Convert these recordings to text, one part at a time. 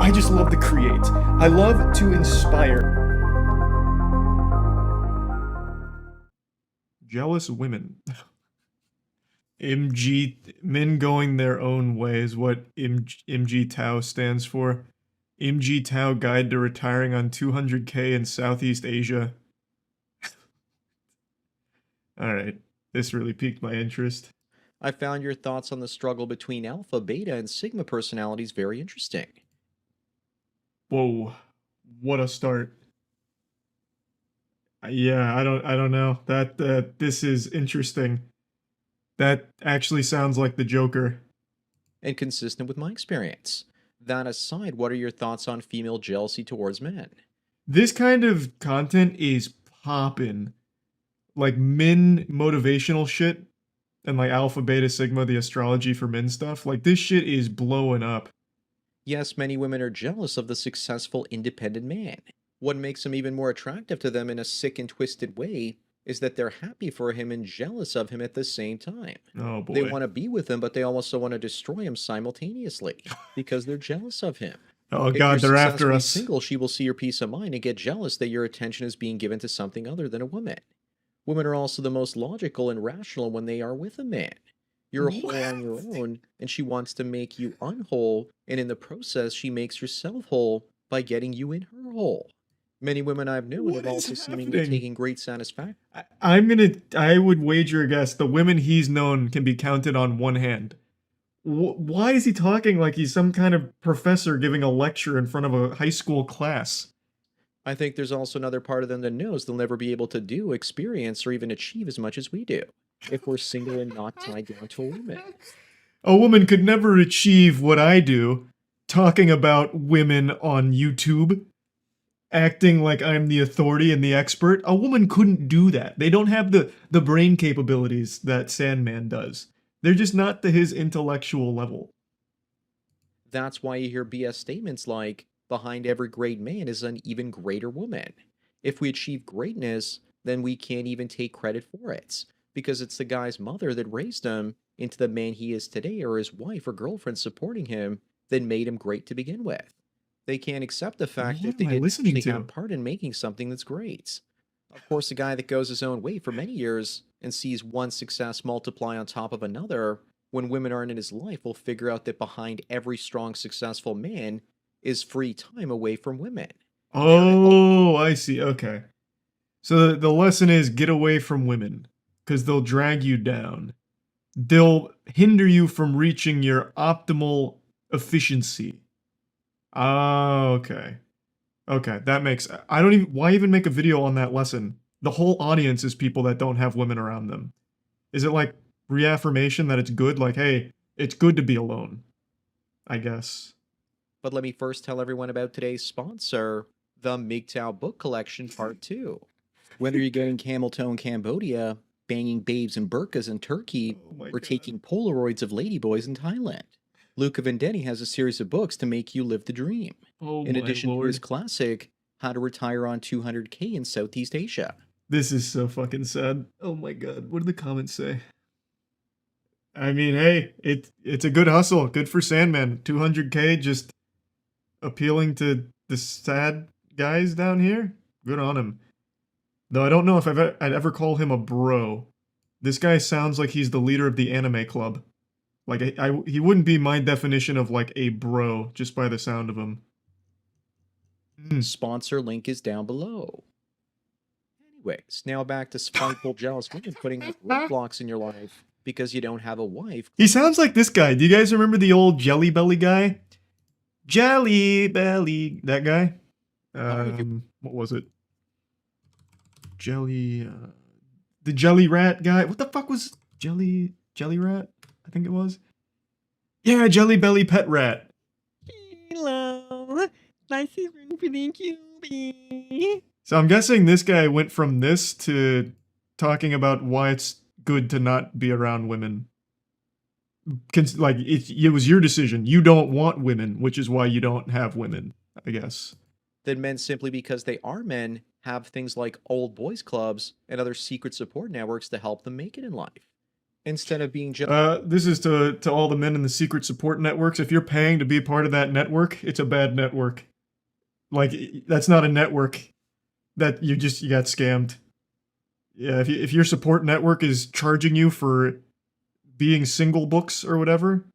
I just love to create. I love to inspire. Jealous women. Men going their own way is what MGTOW stands for. MGTOW Guide to Retiring on 200K in Southeast Asia. Alright, this really piqued my interest. I found your thoughts on the struggle between alpha, beta, and sigma personalities very interesting. Whoa, what a start. Yeah, I don't know. This is interesting. That actually sounds like the Joker. And consistent with my experience. That aside, what are your thoughts on female jealousy towards men? This kind of content is poppin'. Like men motivational shit and like alpha, beta, sigma, the astrology for men stuff. Like this shit is blowing up. Yes, many women are jealous of the successful independent man. What makes him even more attractive to them in a sick and twisted way is that they're happy for him and jealous of him at the same time. Oh They boy. want to be with him, but they also want to destroy him simultaneously because they're jealous of him. Oh If you're god, they're after successfully us. single, she will see your peace of mind and get jealous that your attention is being given to something other than a woman. Women are also the most logical and rational when they are with a man. You're whole on your own, and she wants to make you unwhole, and in the process, she makes herself whole by getting you in her hole. Many women I've known What have is also seemingly happening? taken great satisfaction. I would wager a guess the women he's known can be counted on one hand. Why is he talking like he's some kind of professor giving a lecture in front of a high school class? I think there's also another part of them that knows they'll never be able to do, experience, or even achieve as much as we do if we're single and not tied down to a woman. A woman could never achieve what I do, talking about women on YouTube, acting like I'm the authority and the expert. A woman couldn't do that. They don't have the brain capabilities that Sandman does. They're just not to his intellectual level. That's why you hear BS statements like, behind every great man is an even greater woman. If we achieve greatness, then we can't even take credit for it, because it's the guy's mother that raised him into the man he is today, or his wife or girlfriend supporting him that made him great to begin with. They can't accept the fact What that they am I didn't listening actually to? have part in making something that's great. Of course, a guy that goes his own way for many years and sees one success multiply on top of another, when women aren't in his life, will figure out that behind every strong, successful man is free time away from women. Oh, I see. Okay. So the lesson is get away from women, because they'll drag you down. They'll hinder you from reaching your optimal efficiency. Oh, okay. Okay, that makes... I don't even... Why even make a video on that lesson? The whole audience is people that don't have women around them. Is it like reaffirmation that it's good? Like, hey, it's good to be alone. I guess. But let me first tell everyone about today's sponsor, the MGTOW Book Collection Part 2. Whether you're getting camel toe in Cambodia, banging babes in burqas in Turkey, Oh my or god. taking Polaroids of ladyboys in Thailand, Luca Vendetti has a series of books to make you live the dream. Oh In my addition to his lord. classic, How to Retire on 200K in Southeast Asia. This is so fucking sad. Oh my god, what do the comments say? I mean, hey, it's a good hustle. Good for Sandman. 200K just appealing to the sad guys down here. Good on him. Though I don't know if I'd ever call him a bro. This guy sounds like he's the leader of the anime club. Like, he wouldn't be my definition of, like, a bro, just by the sound of him. Sponsor link is down below. Anyways, now back to spiteful, jealous women putting up roadblocks in your life because you don't have a wife. He sounds like this guy. Do you guys remember the old Jelly Belly guy? Jelly Belly. That guy? What was it? Jelly, the Jelly Rat guy. What the fuck was Jelly Rat? I think it was. Yeah, Jelly Belly Pet Rat. Hello, nice to meet you. So I'm guessing this guy went from this to talking about why it's good to not be around women. Like, it was your decision. You don't want women, which is why you don't have women, I guess. That men, simply because they are men, have things like old boys clubs and other secret support networks to help them make it in life. Instead of being just This is to all the men in the secret support networks. If you're paying to be part of that network, it's a bad network. Like, that's not a network. That you got scammed. Yeah, if your support network is charging you for being single books or whatever,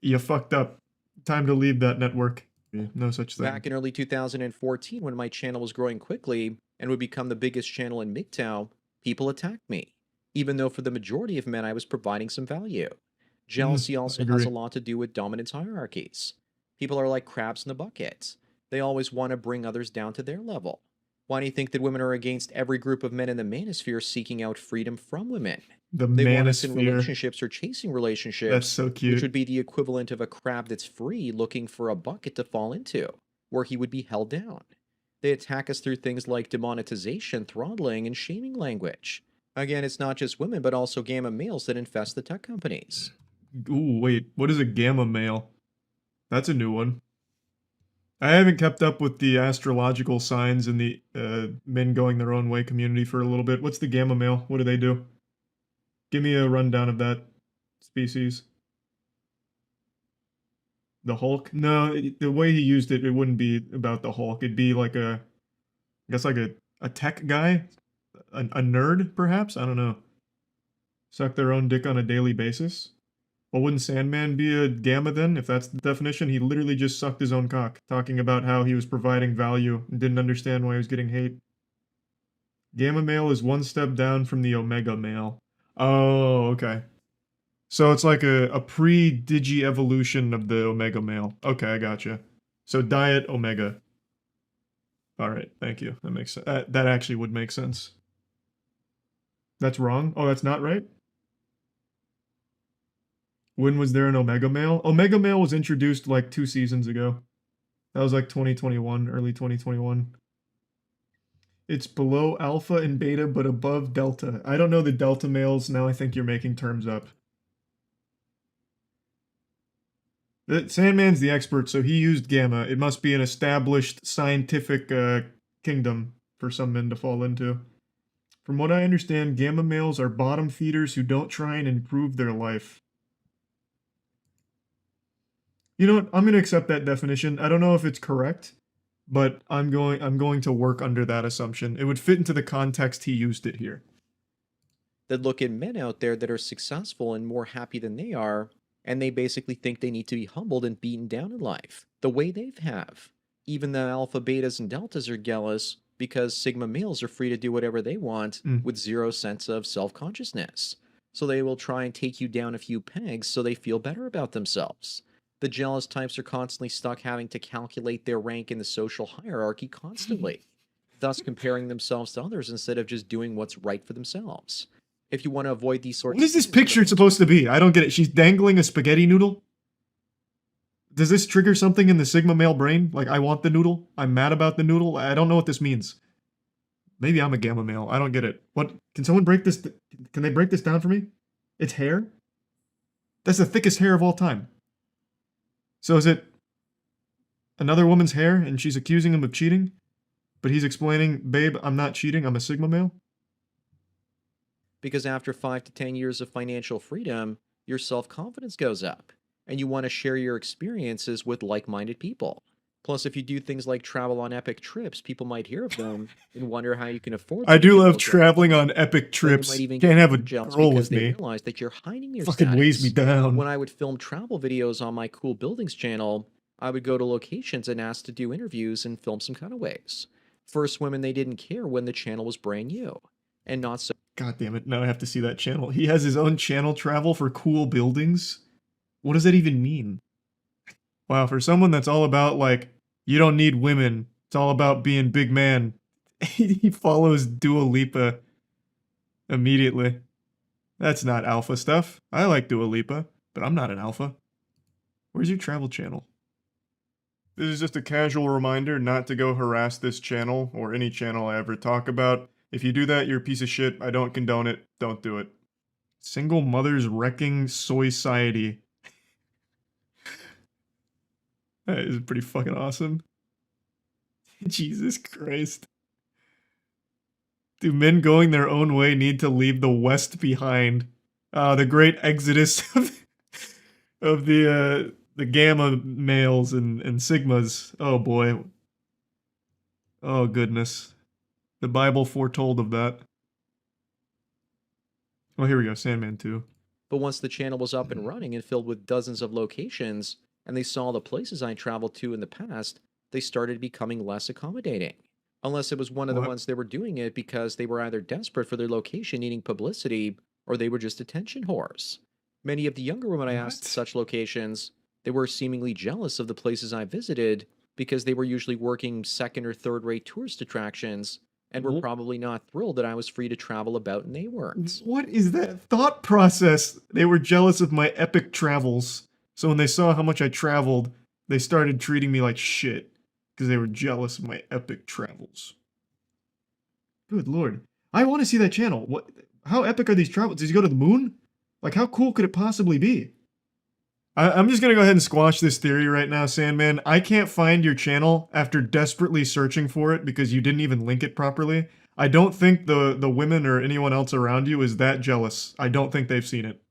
you fucked up. Time to leave that network. No such thing. back in early 2014 when my channel was growing quickly and would become the biggest channel in MGTOW, people attacked me, even though for the majority of men I was providing some value. Jealousy also has a agree. lot to do with dominance hierarchies. People are like crabs in the bucket. They always want to bring others down to their level. Why do you think that women are against every group of men in the Manosphere seeking out freedom from women? The They want us in Manosphere. relationships or chasing That's relationships, so which cute. would be the equivalent of a crab that's free looking for a bucket to fall into, where he would be held down. They attack us through things like demonetization, throttling, and shaming language. Again, it's not just women, but also gamma males that infest the tech companies. Ooh, wait. What is a gamma male? That's a new one. I haven't kept up with the astrological signs in the men going their own way community for a little bit. What's the gamma male? What do they do? Give me a rundown of that species. The Hulk? No, the way he used it, it wouldn't be about the Hulk. It'd be like I guess like a tech guy? A nerd, perhaps? I don't know. Suck their own dick on a daily basis? Well, wouldn't Sandman be a gamma then, if that's the definition? He literally just sucked his own cock, talking about how he was providing value and didn't understand why he was getting hate. Gamma male is one step down from the omega male. Oh, okay. So it's like a pre-digi evolution of the omega male. Okay, I gotcha. So diet omega. Alright, thank you. That makes sense. That actually would make sense. That's wrong? Oh, that's not right? When was there an Omega Male? Omega Male was introduced like 2 seasons ago. That was like 2021, early 2021. It's below Alpha and Beta, but above Delta. I don't know the Delta males. Now I think you're making terms up. Sandman's the expert, so he used Gamma. It must be an established scientific kingdom for some men to fall into. From what I understand, Gamma males are bottom feeders who don't try and improve their life. You know what? I'm going to accept that definition. I don't know if it's correct, but I'm going to work under that assumption. It would fit into the context he used it here. That look at men out there that are successful and more happy than they are, and they basically think they need to be humbled and beaten down in life, the way they have. Even the alpha, betas, and deltas are jealous because sigma males are free to do whatever they want with zero sense of self-consciousness. So they will try and take you down a few pegs so they feel better about themselves. The jealous types are constantly stuck having to calculate their rank in the social hierarchy constantly, thus comparing themselves to others instead of just doing what's right for themselves. If you want to avoid these sorts What is this of things, picture supposed to be? I don't get it. She's dangling a spaghetti noodle? Does this trigger something in the Sigma male brain? Like, I want the noodle? I'm mad about the noodle? I don't know what this means. Maybe I'm a gamma male. I don't get it. What? Can someone break this? Can they break this down for me? It's hair? That's the thickest hair of all time. So is it another woman's hair and she's accusing him of cheating? But he's explaining, babe, I'm not cheating, I'm a Sigma male? because after 5 to 10 years of financial freedom, your self-confidence goes up, and you want to share your experiences with like-minded people. Plus, if you do things like travel on epic trips, people might hear of them and wonder how you can afford them. I do and love feel jealous. traveling on epic They trips. might even Can't get have a jealous girl because with they me. realize that you're hiding your Fucking weighs me status. down. When I would film travel videos on my Cool Buildings channel, I would go to locations and ask to do interviews and film some cutaways. First women, they didn't care when the channel was brand new. And not so God damn it, now I have to see that channel. He has his own channel travel for cool buildings? What does that even mean? Wow, for someone that's all about, like, you don't need women, it's all about being big man, he follows Dua Lipa immediately. That's not alpha stuff. I like Dua Lipa, but I'm not an alpha. Where's your travel channel? This is just a casual reminder not to go harass this channel or any channel I ever talk about. If you do that, you're a piece of shit. I don't condone it. Don't do it. Single mothers wrecking soy society. That is pretty fucking awesome. Jesus Christ. Do men going their own way need to leave the West behind? The great exodus of the gamma males and sigmas. Oh boy. Oh goodness. The Bible foretold of that. Oh, here we go. Sandman 2. But once the channel was up and running and filled with dozens of locations, and they saw the places I traveled to in the past, they started becoming less accommodating. Unless it was one of the What? ones they were doing it because they were either desperate for their location needing publicity, or they were just attention whores. Many of the younger women I asked What? such locations, they were seemingly jealous of the places I visited because they were usually working second or third rate tourist attractions and were Wh- probably not thrilled that I was free to travel about and they weren't. What is that thought process? They were jealous of my epic travels. So when they saw how much I traveled, they started treating me like shit because they were jealous of my epic travels. Good lord. I want to see that channel. What? How epic are these travels? Did you go to the moon? Like, how cool could it possibly be? I'm just gonna go ahead and squash this theory right now, Sandman. I can't find your channel after desperately searching for it because you didn't even link it properly. I don't think the women or anyone else around you is that jealous. I don't think they've seen it.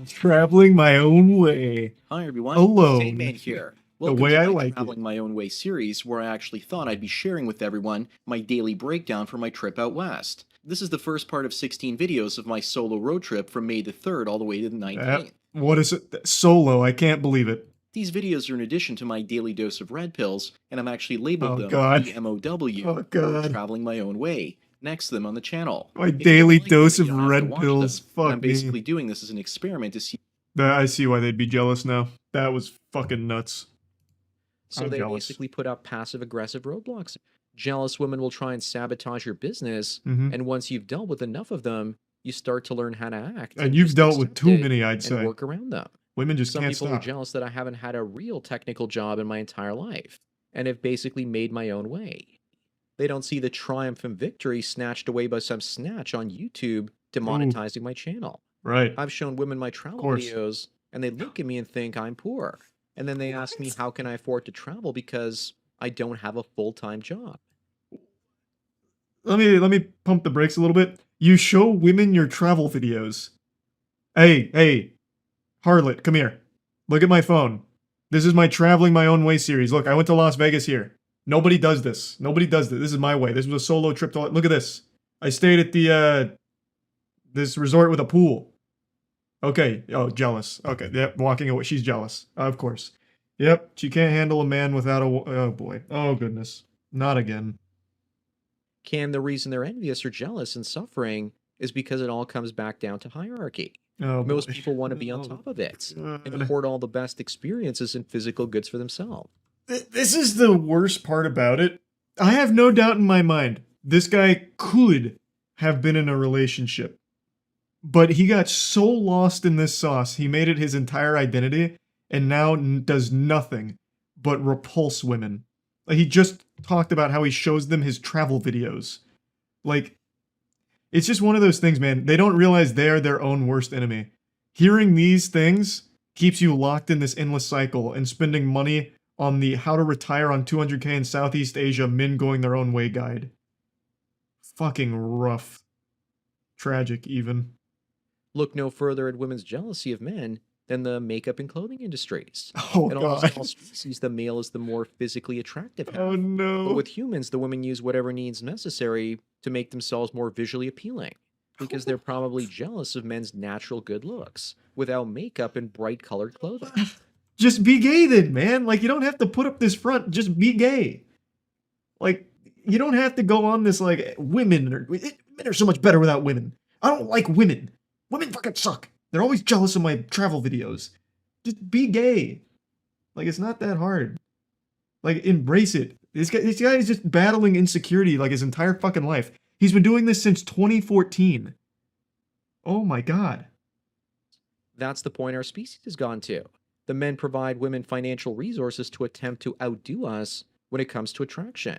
Traveling my own way. Hi everyone, Alone. Sandman here. The Welcome way to I my like it. Traveling My Own Way series, where I actually thought I'd be sharing with everyone my daily breakdown for my trip out west. This is the first part of 16 videos of my solo road trip from May the 3rd all the way to the 19th. What is it? Solo. I can't believe it. These videos are in addition to my daily dose of red pills, and I'm actually labeled Oh, them God. MOW, Oh, or God. Traveling My Own Way, next to them on the channel. My If you don't daily like them, dose you of don't have to red watch pills. them. Fuck I'm me. basically doing this as an experiment to see I see why they'd be jealous now. That was fucking nuts. So I'm they jealous. basically put up passive aggressive roadblocks. Jealous women will try and sabotage your business, Mhm. and once you've dealt with enough of them, you start to learn how to act. And you've just dealt with accept too it many, I'd and say. work around them. Women just Some can't people are stop. jealous that I haven't had a real technical job in my entire life, and have basically made my own way. They don't see the triumph and victory snatched away by some snatch on YouTube demonetizing my channel. Right. I've shown women my travel course. videos, and they look at me and think I'm poor. And then they ask me, how can I afford to travel because I don't have a full-time job? Let me pump the brakes a little bit. You show women your travel videos. Hey, harlot, come here. Look at my phone. This is my Traveling My Own Way series. Look, I went to Las Vegas here. Nobody does this. Nobody does this. This is my way. This was a solo trip to... Look at this. I stayed at the, this resort with a pool. Okay. Oh, jealous. Okay. Yep. Walking away. She's jealous. Of course. Yep. She can't handle a man without a... Oh, boy. Oh, goodness. Not again. Cam, the reason they're envious or jealous and suffering is because it all comes back down to hierarchy. Oh, Most boy. people want to be on Oh, top of it and God. hoard all the best experiences and physical goods for themselves. This is the worst part about it. I have no doubt in my mind this guy could have been in a relationship. But he got so lost in this sauce, he made it his entire identity, and now does nothing but repulse women. Like, he just talked about how he shows them his travel videos. Like, it's just one of those things, man. They don't realize they're their own worst enemy. Hearing these things keeps you locked in this endless cycle and spending money on the how to retire on 200k in Southeast Asia men going their own way guide. Fucking rough. Tragic, even. Look no further at women's jealousy of men than the makeup and clothing industries. Oh, In almost God. all species, the male is the more physically attractive half. Oh, But no. with humans, the women use whatever needs necessary to make themselves more visually appealing, because they're probably jealous of men's natural good looks without makeup and bright colored clothing. Just be gay then, man. Like, you don't have to put up this front. Just be gay. Like, you don't have to go on this, like, men are so much better without women. I don't like women. Women fucking suck. They're always jealous of my travel videos. Just be gay. Like, it's not that hard. Like, embrace it. This guy is just battling insecurity, like, his entire fucking life. He's been doing this since 2014. Oh my god. That's the point our species has gone to. The men provide women financial resources to attempt to outdo us when it comes to attraction.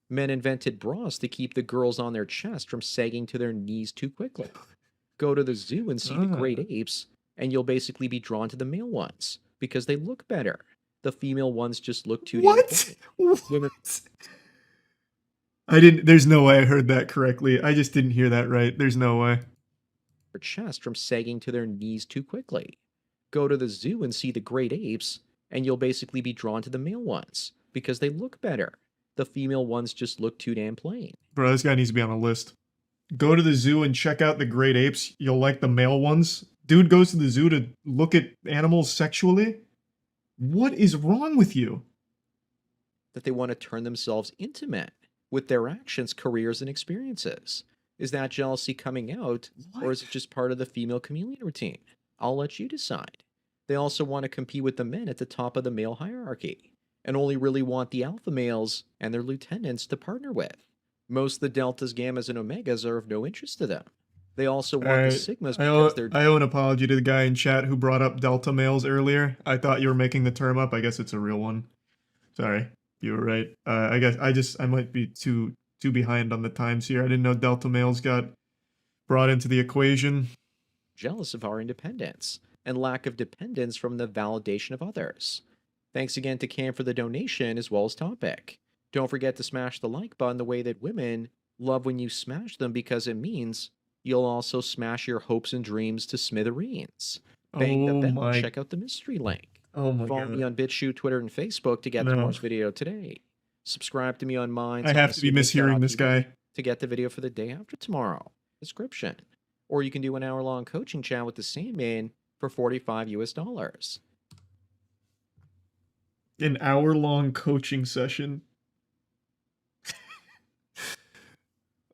Men invented bras to keep the girls on their chest from sagging to their knees too quickly. Go to the zoo and see the great apes, and you'll basically be drawn to the male ones because they look better. The female ones just look too damn What? plain. Women What? I didn't. There's no way I heard that correctly. I just didn't hear that right. There's no way. their chest from sagging to their knees too quickly. Go to the zoo and see the great apes, and you'll basically be drawn to the male ones because they look better. The female ones just look too damn plain. Bro, this guy needs to be on a list. Go to the zoo and check out the great apes. You'll like the male ones. Dude goes to the zoo to look at animals sexually? What is wrong with you? That they want to turn themselves into men with their actions, careers, and experiences. Is that jealousy coming out, or is it just part of the female chameleon routine? I'll let you decide. They also want to compete with the men at the top of the male hierarchy, and only really want the alpha males and their lieutenants to partner with. Most of the deltas, gammas, and omegas are of no interest to them. They also want the Alright, sigmas I owe, because they're I owe an apology to the guy in chat who brought up delta males earlier. I thought you were making the term up. I guess it's a real one. Sorry, you were right. I guess I might be too behind on the times here. I didn't know delta males got brought into the equation. jealous of our independence and lack of dependence from the validation of others. Thanks again to Cam for the donation as well as topic. Don't forget to smash the like button the way that women love when you smash them because it means you'll also smash your hopes and dreams to smithereens. Bang the Oh bell, my- check out the mystery link. Oh my Follow god. me on BitChute, Twitter, and Facebook to get the No. most video today. Subscribe to me on Minds. I have to be mishearing this guy. to get the video for the day after tomorrow. Description. Or you can do an hour-long coaching chat with the Sandman for $45 US. An hour-long coaching session.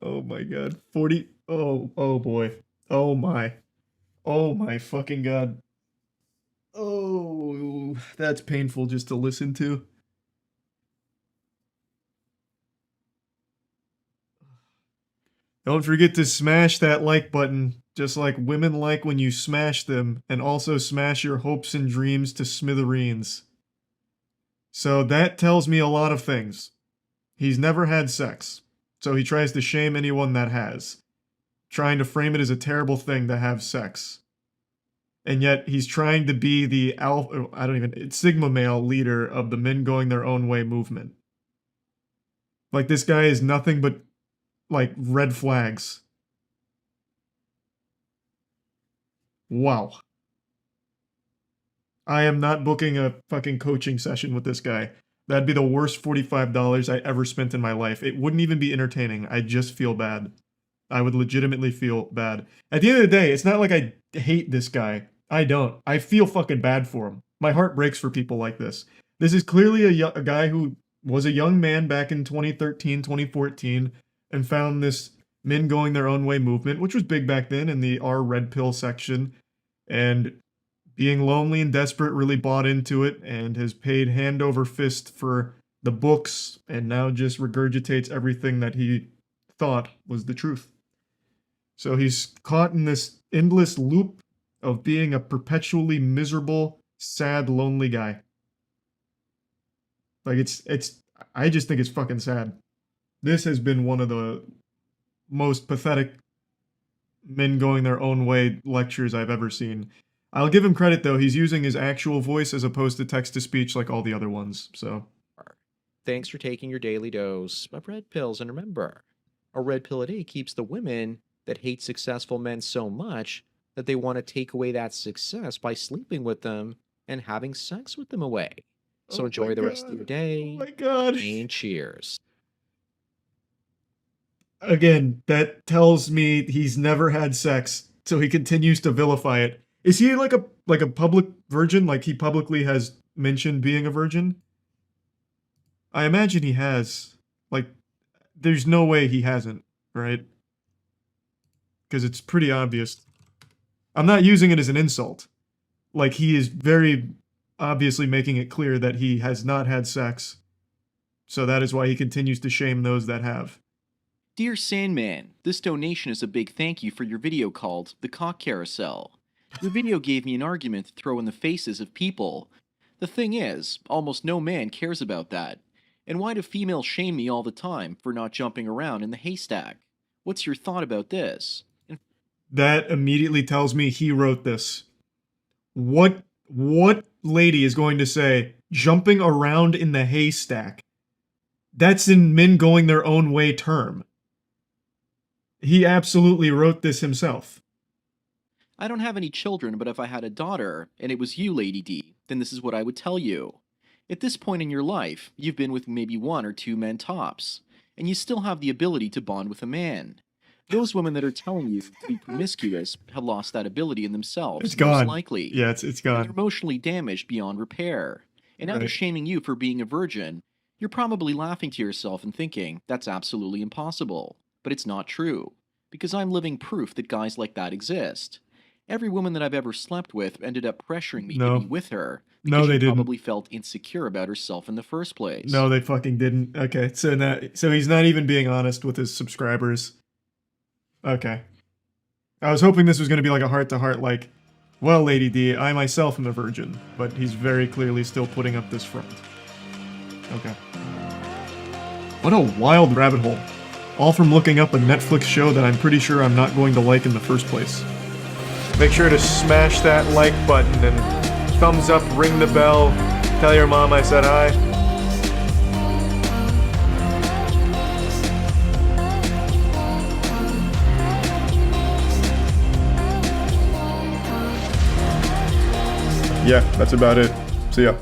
Oh my god. 40. Oh boy. Oh my fucking god. Oh, that's painful just to listen to. Don't forget to smash that like button, just like women like when you smash them, and also smash your hopes and dreams to smithereens. So that tells me a lot of things. He's never had sex, so he tries to shame anyone that has, trying to frame it as a terrible thing to have sex. And yet he's trying to be the Sigma male leader of the men going their own way movement. Like, this guy is nothing but, like, red flags. Wow. I am not booking a fucking coaching session with this guy. That'd be the worst $45 I ever spent in my life. It wouldn't even be entertaining. I just feel bad. I would legitimately feel bad. At the end of the day, it's not like I hate this guy. I don't. I feel fucking bad for him. My heart breaks for people like this. This is clearly a guy who was a young man back in 2013, 2014, and found this men going their own way movement, which was big back then in the R red pill section, and being lonely and desperate really bought into it and has paid hand over fist for the books and now just regurgitates everything that he thought was the truth. So he's caught in this endless loop of being a perpetually miserable, sad, lonely guy. Like, I just think it's fucking sad. This has been one of the most pathetic men going their own way lectures I've ever seen. I'll give him credit, though. He's using his actual voice as opposed to text-to-speech like all the other ones, so. Thanks for taking your daily dose of red pills, and remember, a red pill a day keeps the women that hate successful men so much that they want to take away that success by sleeping with them and having sex with them away. So Oh enjoy my the rest of God. your day, Oh my god. and cheers. Again, that tells me he's never had sex, so he continues to vilify it. Is he like a public virgin? Like, he publicly has mentioned being a virgin? I imagine he has. Like, there's no way he hasn't, right? Because it's pretty obvious. I'm not using it as an insult. Like, he is very obviously making it clear that he has not had sex. So that is why he continues to shame those that have. Dear Sandman, this donation is a big thank you for your video called The Cock Carousel. Your video gave me an argument to throw in the faces of people. The thing is, almost no man cares about that. And why do females shame me all the time for not jumping around in the haystack? What's your thought about this? That immediately tells me he wrote this. What lady is going to say, jumping around in the haystack. That's in men going their own way term. He absolutely wrote this himself. I don't have any children, but if I had a daughter, and it was you, Lady D, then this is what I would tell you. At this point in your life, you've been with maybe 1 or 2 men tops, and you still have the ability to bond with a man. Those women that are telling you to be promiscuous have lost that ability in themselves, It's gone. most likely. Yeah, it's And gone. they're emotionally damaged beyond repair. And now they're Right. shaming you for being a virgin. You're probably laughing to yourself and thinking, that's absolutely impossible. But it's not true, because I'm living proof that guys like that exist. Every woman that I've ever slept with ended up pressuring me No. to be with her No, because they she didn't. probably felt insecure about herself in the first place. No, they fucking didn't. Okay, so he's not even being honest with his subscribers. Okay. I was hoping this was going to be like a heart-to-heart, like, well, Lady D, I myself am a virgin, but he's very clearly still putting up this front. Okay. What a wild rabbit hole. All from looking up a Netflix show that I'm pretty sure I'm not going to like in the first place. Make sure to smash that like button and thumbs up, ring the bell, tell your mom I said hi. Yeah, that's about it. See ya.